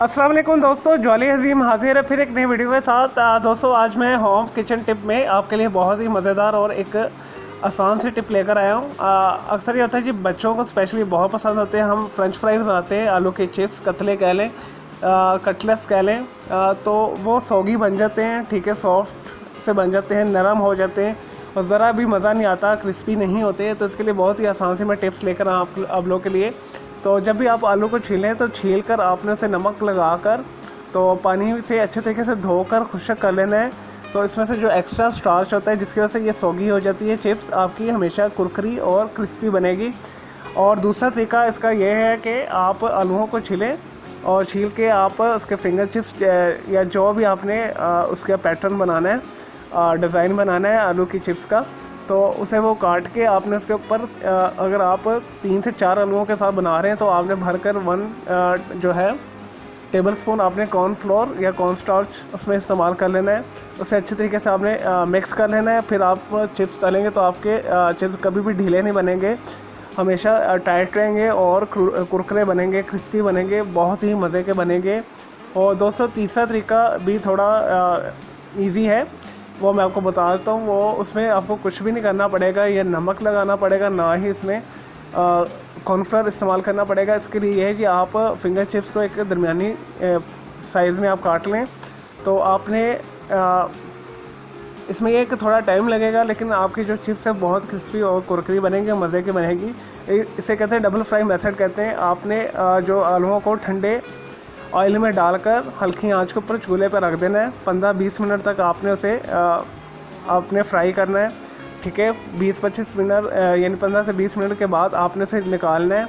अस्सलाम वालेकुम दोस्तों, जॉली हज़ीम हाजिर है फिर एक नई वीडियो के साथ। दोस्तों आज मैं होम किचन टिप में आपके लिए बहुत ही मज़ेदार और एक आसान सी टिप लेकर आया हूँ। अक्सर ये होता है जी, बच्चों को स्पेशली बहुत पसंद होते हैं। हम फ्रेंच फ्राइज़ बनाते हैं, आलू के चिप्स, कतले कह लें, कटलेट्स कह लें, तो वो सौगी बन जाते हैं, ठीक है, सॉफ्ट से बन जाते हैं, नरम हो जाते हैं और ज़रा भी मज़ा नहीं आता, क्रिस्पी नहीं होते। तो इसके लिए बहुत ही आसान सी मैं टिप्स लेकर आप लोगों के लिए। तो जब भी आप आलू को छीलें तो छील कर आपने उसे नमक लगाकर तो पानी से अच्छे तरीके से धोकर खुश्क कर लेना है। तो इसमें से जो एक्स्ट्रा स्टार्च होता है, जिसकी वजह से ये सौगी हो जाती है, चिप्स आपकी हमेशा कुरकुरी और क्रिस्पी बनेगी। और दूसरा तरीका इसका ये है कि आप आलूओं को छीलें और छील के आप उसके फिंगर चिप्स या जो भी आपने उसका पैटर्न बनाना है, डिज़ाइन बनाना है आलू की चिप्स का, तो उसे वो काट के आपने उसके ऊपर, अगर आप 3 से 4 आलूओं के साथ बना रहे हैं तो आपने भरकर 1 जो है टेबलस्पून आपने कॉर्नफ्लोर या कॉर्नस्टार्च उसमें इस्तेमाल कर लेना है। उसे अच्छी तरीके से आपने मिक्स कर लेना है। फिर आप चिप्स तलेंगे तो आपके चिप्स कभी भी ढीले नहीं बनेंगे, हमेशा टाइट रहेंगे और कुरकुरे बनेंगे, क्रिस्पी बनेंगे, बहुत ही मज़े के बनेंगे। और दोस्तों तीसरा तरीका भी थोड़ा ईजी है, वो मैं आपको बता देता हूँ। वो उसमें आपको कुछ भी नहीं करना पड़ेगा, ये नमक लगाना पड़ेगा, ना ही इसमें कॉर्नफ्लोर इस्तेमाल करना पड़ेगा। इसके लिए ये है कि आप फिंगर चिप्स को एक दरमियानी साइज़ में आप काट लें। तो आपने इसमें ये कि थोड़ा टाइम लगेगा, लेकिन आपकी जो चिप्स है बहुत क्रिस्पी और कुरकुरी बनेंगे, मज़े की बनेगी। इसे कहते हैं डबल फ्राई मेथड कहते हैं। आपने जो आलूओं को ठंडे ऑयल में डालकर हल्की आंच के ऊपर चूल्हे पर रख देना है। 15-20 मिनट तक आपने उसे आपने फ्राई करना है, ठीक है। 20-25 मिनट यानी 15 से 20 मिनट के बाद आपने उसे निकालना है,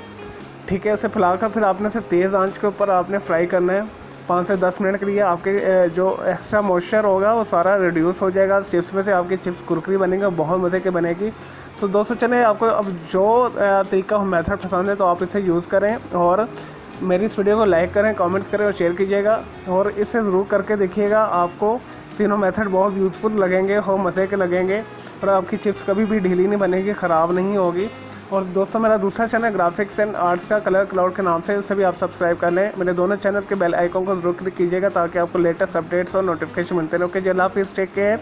ठीक है। उसे फैलाकर फिर आपने उसे तेज़ आंच के ऊपर आपने फ्राई करना है 5 से 10 मिनट के लिए। आपके जो एक्स्ट्रा मॉइस्चर होगा वो सारा रिड्यूस हो जाएगा चिप्स में से, आपकी चिप्स कुरकुरी बनेंगे, बहुत मज़े के बनेगी। तो दोस्तों चलें, आपको अब जो तरीका मेथड पसंद है तो आप इसे यूज़ करें और मेरी इस वीडियो को लाइक करें, कमेंट्स करें और शेयर कीजिएगा। और इसे ज़रूर करके देखिएगा, आपको तीनों मेथड बहुत यूज़फुल लगेंगे और मज़े के लगेंगे और आपकी चिप्स कभी भी ढीली नहीं बनेगी, ख़राब नहीं होगी। और दोस्तों मेरा दूसरा चैनल ग्राफिक्स एंड आर्ट्स का कलर क्लाउड के नाम से, उसे भी आप सब्सक्राइब कर लें। मेरे दोनों चैनल के बेल आइकन को ज़रूर क्लिक कीजिएगा ताकि आपको लेटेस्ट अपडेट्स और नोटिफिकेशन मिलते रहें। ओके जी, अल्लाह हाफिज़, टेक केयर।